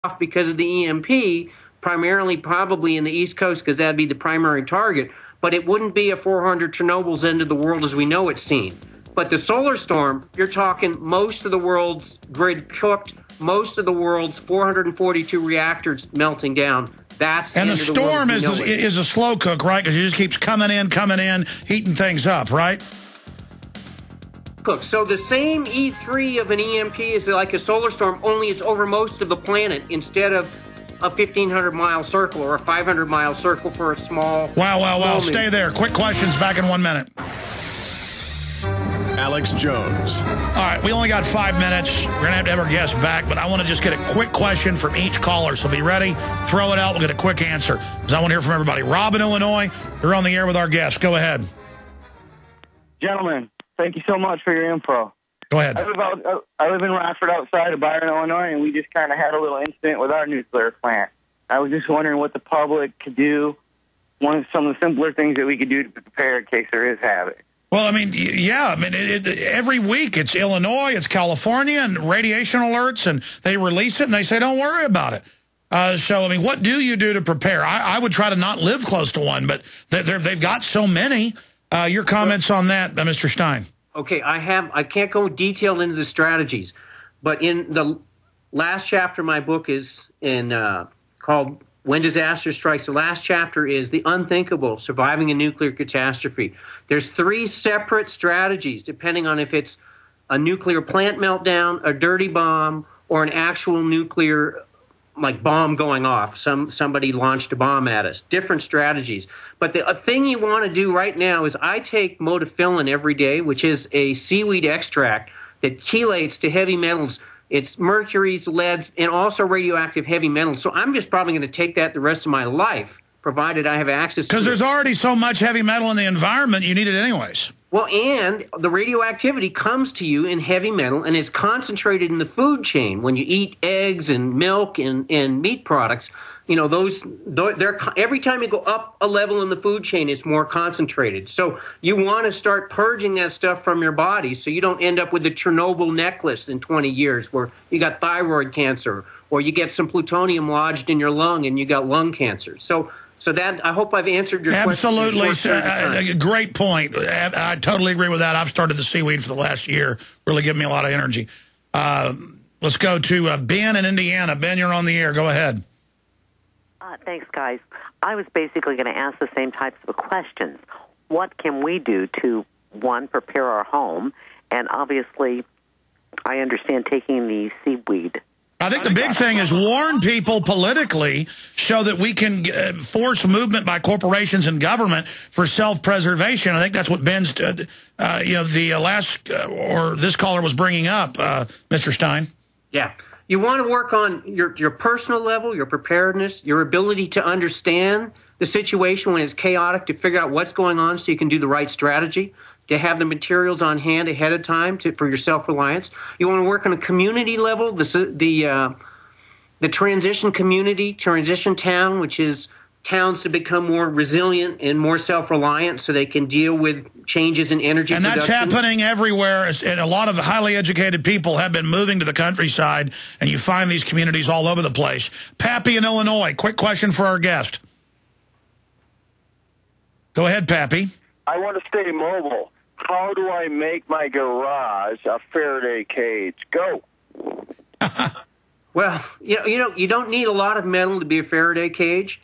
off because of the EMP, primarily probably in the East Coast, because that'd be the primary target. But it wouldn't be a 400 Chernobyls end of the world as we know it's seen. But the solar storm, you're talking most of the world's grid cooked, most of the world's 442 reactors melting down. That's and the storm is a slow cook, right? Because it just keeps coming in, heating things up, right? Cook. So the same E3 of an EMP is like a solar storm, only it's over most of the planet instead of a 1,500-mile circle or a 500-mile circle for a small... Wow. Stay there. Quick questions back in 1 minute. Alex Jones. All right, we only got 5 minutes. We're going to have our guests back, but I want to just get a quick question from each caller. So be ready. Throw it out. We'll get a quick answer because I want to hear from everybody. Rob in Illinois, you're on the air with our guest. Go ahead. Gentlemen, thank you so much for your info. Go ahead. I live in Rockford outside of Byron, Illinois, and we just kind of had a little incident with our nuclear plant. I was just wondering what the public could do, some of the simpler things that we could do to prepare in case there is havoc. Well, I mean, yeah. I mean, every week it's Illinois, it's California, and radiation alerts, and they release it, and they say, don't worry about it. So, I mean, what do you do to prepare? I would try to not live close to one, but they've got so many. Your comments on that, Mr. Stein? Okay, I can't go detailed into the strategies, but in the last chapter of my book is called When Disaster Strikes. The last chapter is the unthinkable, surviving a nuclear catastrophe. There's 3 separate strategies, depending on if it's a nuclear plant meltdown, a dirty bomb, or an actual nuclear bomb going off. Somebody launched a bomb at us. Different strategies. But the thing you want to do right now is I take modafillin every day, which is a seaweed extract that chelates to heavy metals. It's mercuries, leads, and also radioactive heavy metals. So I'm just probably going to take that the rest of my life, provided I have access to it. Because there's already so much heavy metal in the environment, you need it anyways. Well, and the radioactivity comes to you in heavy metal, and it's concentrated in the food chain. When you eat eggs and milk and meat products, you know, every time you go up a level in the food chain, it's more concentrated. So you want to start purging that stuff from your body so you don't end up with the Chernobyl necklace in 20 years where you got thyroid cancer or you get some plutonium lodged in your lung and you got lung cancer. So that, I hope I've answered your question. Absolutely. Great point. I totally agree with that. I've started the seaweed for the last year. Really giving me a lot of energy. Let's go to Ben in Indiana. Ben, you're on the air. Go ahead. Thanks, guys. I was basically going to ask the same types of questions. What can we do to, one, prepare our home? And obviously, I understand taking the seaweed. I think the big thing is warn people politically so that we can force movement by corporations and government for self-preservation. I think that's what Ben's, the last, or this caller was bringing up, Mr. Stein. Yeah. You want to work on your personal level, your preparedness, your ability to understand the situation when it's chaotic, to figure out what's going on so you can do the right strategy, to have the materials on hand ahead of time for your self-reliance. You want to work on a community level, the transition community, transition town, which is towns to become more resilient and more self-reliant so they can deal with changes in energy production. And that's happening everywhere, and a lot of highly educated people have been moving to the countryside, and you find these communities all over the place. Pappy in Illinois, quick question for our guest. Go ahead, Pappy. I want to stay mobile. How do I make my garage a Faraday cage? Go. Well, you don't need a lot of metal to be a Faraday cage.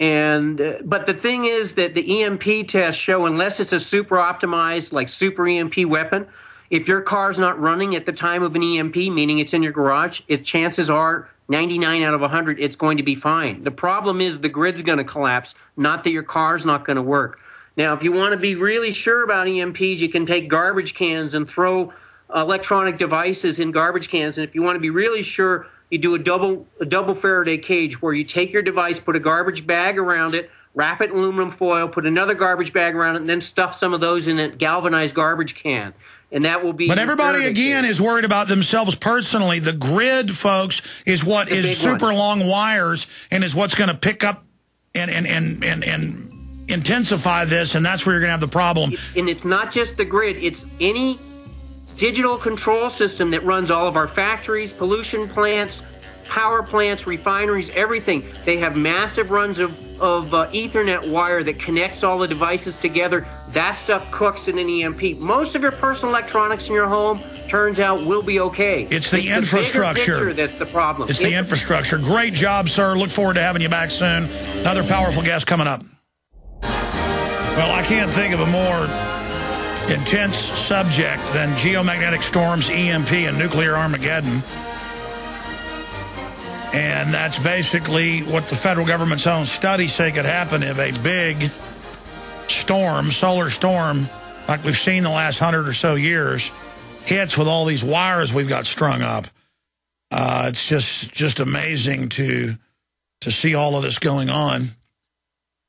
But the thing is that the EMP tests show, unless it's a super optimized, like super EMP weapon, if your car's not running at the time of an EMP, meaning it's in your garage, chances are 99 out of 100 it's going to be fine. The problem is the grid's going to collapse, not that your car's not going to work. Now, if you want to be really sure about EMPs, you can take garbage cans and throw electronic devices in garbage cans. And if you want to be really sure, you do a double Faraday cage where you take your device, put a garbage bag around it, wrap it in aluminum foil, put another garbage bag around it, and then stuff some of those in a galvanized garbage can. And that will be... But everybody, again, is worried about themselves personally. The grid, folks, is what is super long wires and is what's going to pick up and intensify this, and that's where you're going to have the problem. And it's not just the grid. It's any digital control system that runs all of our factories, pollution plants, power plants, refineries, everything. They have massive runs of Ethernet wire that connects all the devices together. That stuff cooks in an EMP. Most of your personal electronics in your home, turns out, will be okay. It's the infrastructure. The bigger picture that's the problem. It's the infrastructure. Great job, sir. Look forward to having you back soon. Another powerful guest coming up. Well, I can't think of a more intense subject than geomagnetic storms, EMP, and nuclear Armageddon. And that's basically what the federal government's own studies say could happen if a big storm, solar storm, like we've seen the last 100 or so years, hits with all these wires we've got strung up. It's just amazing to see all of this going on.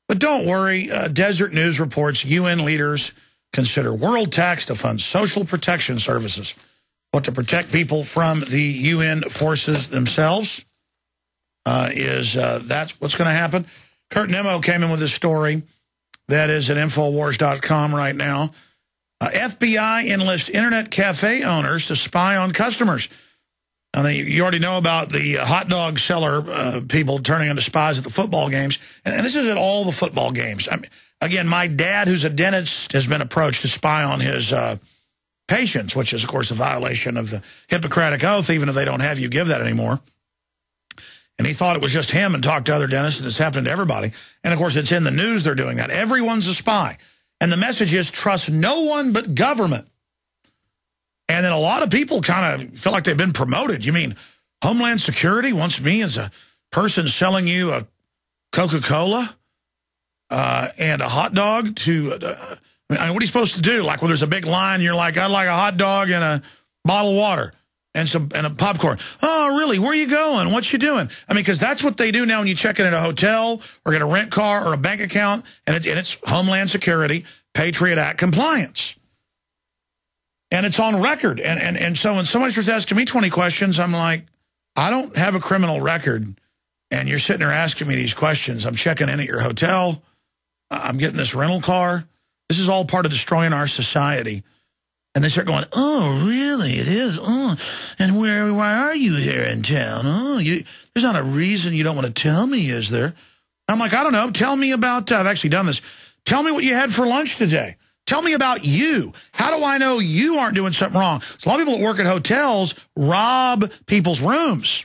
But don't worry, Desert News reports UN leaders consider world tax to fund social protection services, but to protect people from the UN forces themselves. That's what's going to happen. Kurt Nimmo came in with this story that is at Infowars.com right now. FBI enlists internet cafe owners to spy on customers. I mean, you already know about the hot dog seller people turning into spies at the football games. And this is at all the football games. I mean, again, my dad, who's a dentist, has been approached to spy on his patients, which is, of course, a violation of the Hippocratic Oath, even if they don't have you give that anymore. And he thought it was just him and talked to other dentists, and it's happened to everybody. And, of course, it's in the news they're doing that. Everyone's a spy. And the message is trust no one but government. And then a lot of people kind of feel like they've been promoted. You mean Homeland Security wants me as a person selling you a Coca-Cola and a hot dog to, what are you supposed to do? Like when there's a big line, you're like, I'd like a hot dog and a bottle of water and a popcorn. Oh, really? Where are you going? What you doing? I mean, because that's what they do now when you check in at a hotel or get a rent car or a bank account, and it's Homeland Security, Patriot Act compliance. And it's on record. And so when somebody starts asking me 20 questions, I'm like, I don't have a criminal record. And you're sitting there asking me these questions. I'm checking in at your hotel. I'm getting this rental car. This is all part of destroying our society. And they start going, oh, really? It is? Oh, and why are you here in town? Oh, there's not a reason you don't want to tell me, is there? I'm like, I don't know. Tell me about, I've actually done this. Tell me what you had for lunch today. Tell me about you. How do I know you aren't doing something wrong? So a lot of people that work at hotels rob people's rooms.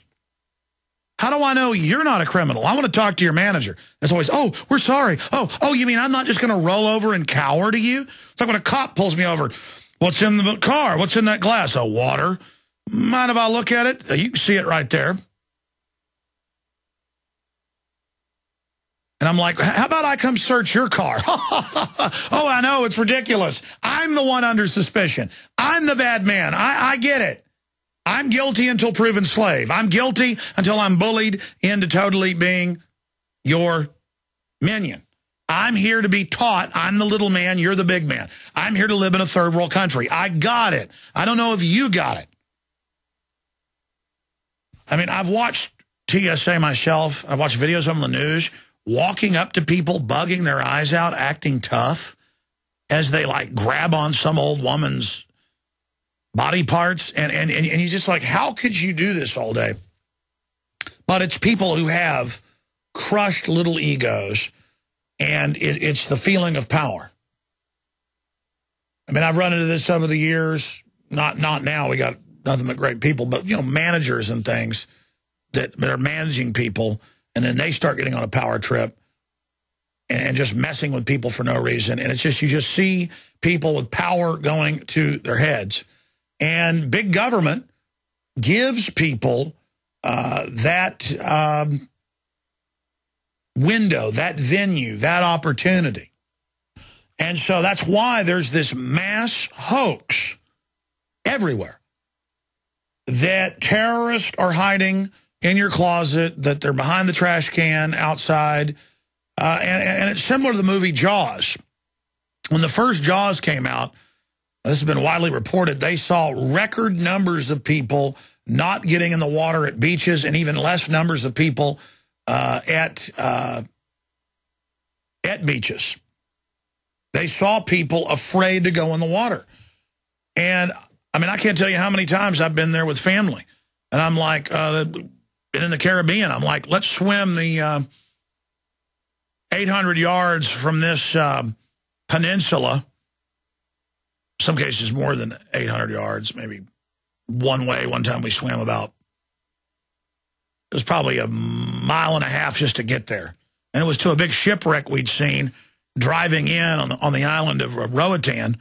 How do I know you're not a criminal? I want to talk to your manager. It's always, oh, we're sorry. Oh, you mean I'm not just going to roll over and cower to you? It's like when a cop pulls me over. What's in the car? What's in that glass? Oh, water. Mind if I look at it? You can see it right there. And I'm like, how about I come search your car? Oh, I know, it's ridiculous. I'm the one under suspicion. I'm the bad man. I get it. I'm guilty until proven slave. I'm guilty until I'm bullied into totally being your minion. I'm here to be taught I'm the little man, you're the big man. I'm here to live in a third world country. I got it. I don't know if you got it. I mean, I've watched TSA myself. I've watched videos on the news, walking up to people, bugging their eyes out, acting tough as they, like, grab on some old woman's body parts. And you're just like, how could you do this all day? But it's people who have crushed little egos, and it's the feeling of power. I mean, I've run into this over the years. Not now. We got nothing but great people, but, managers and things that are managing people. And then they start getting on a power trip and just messing with people for no reason. And it's just, you just see people with power going to their heads. And big government gives people that window, that venue, that opportunity. And so that's why there's this mass hoax everywhere that terrorists are hiding in your closet, that they're behind the trash can outside. And it's similar to the movie Jaws. When the first Jaws came out, this has been widely reported, they saw record numbers of people not getting in the water at beaches, and even less numbers of people at beaches. They saw people afraid to go in the water. And, I mean, I can't tell you how many times I've been there with family. And I'm like, been in the Caribbean. I'm like, let's swim the 800 yards from this peninsula. Some cases more than 800 yards, maybe one way. One time we swam about, it was probably a mile and a half just to get there. And it was to a big shipwreck we'd seen driving in on the island of Roatan.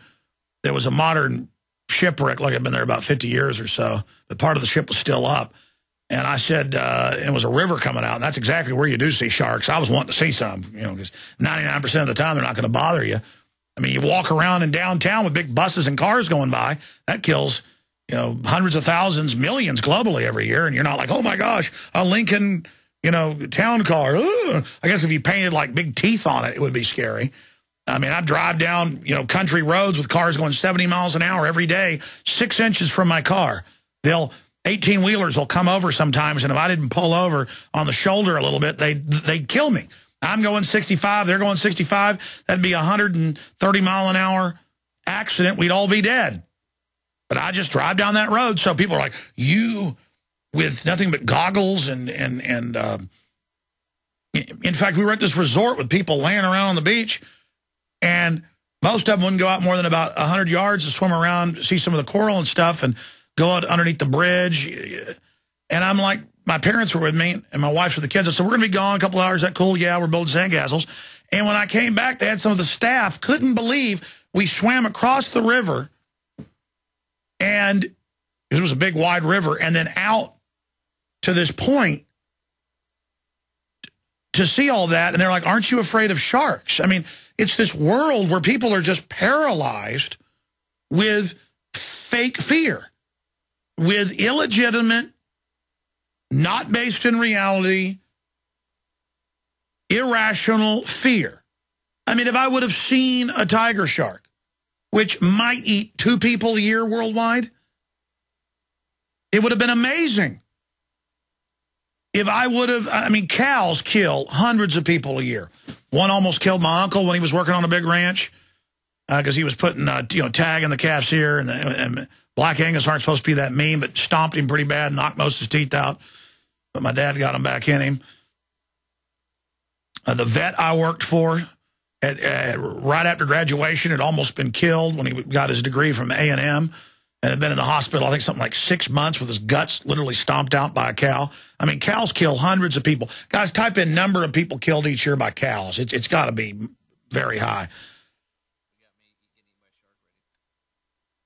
There was a modern shipwreck, like I'd been there about 50 years or so. But part of the ship was still up. And I said, it was a river coming out. And that's exactly where you do see sharks. I was wanting to see some, because 99% of the time they're not going to bother you. I mean, you walk around in downtown with big buses and cars going by. That kills, hundreds of thousands, millions globally every year. And you're not like, oh, my gosh, a Lincoln, town car. Ugh. I guess if you painted like big teeth on it, it would be scary. I mean, I drive down, country roads with cars going 70 miles an hour every day, 6 inches from my car. 18-wheelers will come over sometimes, and if I didn't pull over on the shoulder a little bit, they'd kill me. I'm going 65, they're going 65. That'd be a 130-mile-an-hour accident. We'd all be dead. But I just drive down that road, so people are like, you with nothing but goggles and in fact, we were at this resort with people laying around on the beach, and most of them wouldn't go out more than about 100 yards to swim around, see some of the coral and stuff, and go out underneath the bridge. And I'm like, my parents were with me, and my wife's with the kids. I said, we're going to be gone a couple hours. Is that cool? Yeah, we're building sandcastles. And when I came back, they had some of the staff couldn't believe we swam across the river, and it was a big, wide river, and then out to this point to see all that. And they're like, aren't you afraid of sharks? I mean, it's this world where people are just paralyzed with fake fear, with illegitimate, not based in reality, irrational fear. I mean, if I would have seen a tiger shark, which might eat 2 people a year worldwide, it would have been amazing. If I would have, cows kill hundreds of people a year. One almost killed my uncle when he was working on a big ranch because he was putting, tag in the calf's ear, and Black Angus aren't supposed to be that mean, but stomped him pretty bad, knocked most of his teeth out. But my dad got him back in him. The vet I worked for, right after graduation, had almost been killed when he got his degree from A&M, and had been in the hospital, I think something like 6 months with his guts literally stomped out by a cow. I mean, cows kill hundreds of people. Guys, type in number of people killed each year by cows. It's got to be very high.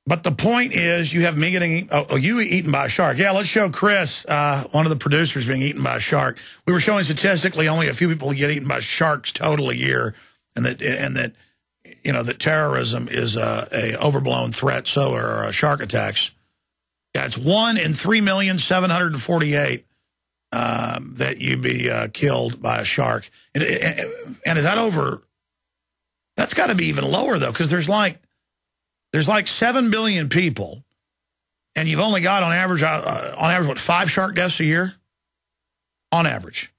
But the point is, you have me getting, you eaten by a shark. Yeah, let's show Chris, one of the producers, being eaten by a shark. We were showing statistically only a few people get eaten by sharks total a year, and that terrorism is a overblown threat. So are shark attacks. Yeah, it's 1 in 3,748,000 that you'd be killed by a shark. And is that over? That's got to be even lower though, because there's like 7 billion people, and you've only got on average what, 5 shark deaths a year, on average.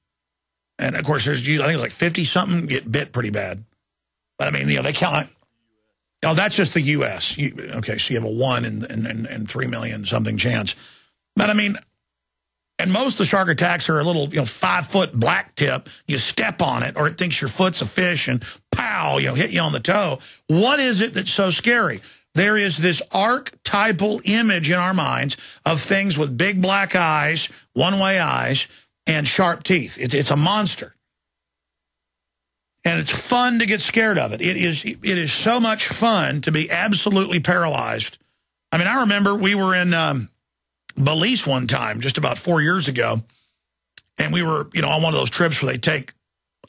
And of course, I think it's like 50 something get bit pretty bad. But I mean, they count. Oh, that's just the U.S. Okay, so you have a 1 in 3 million something chance. But I mean, and most of the shark attacks are a little 5-foot black tip. You step on it, or it thinks your foot's a fish, and pow, hit you on the toe. What is it that's so scary? There is this archetypal image in our minds of things with big black eyes, one-way eyes, and sharp teeth. It's a monster. And it's fun to get scared of it. It is so much fun to be absolutely paralyzed. I mean, I remember we were in Belize one time, just about 4 years ago, and we were, on one of those trips where they take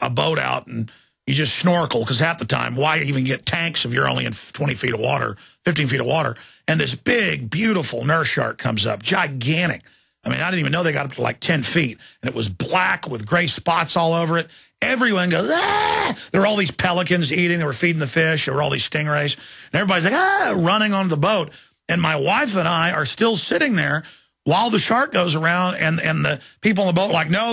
a boat out and you just snorkel, because half the time, why even get tanks if you're only in 20 feet of water, 15 feet of water? And this big, beautiful nurse shark comes up, gigantic. I mean, I didn't even know they got up to like 10 feet. And it was black with gray spots all over it. Everyone goes, ah! There were all these pelicans eating. They were feeding the fish. There were all these stingrays. And everybody's like, ah, running onto the boat. And my wife and I are still sitting there while the shark goes around, and the people on the boat are like, no,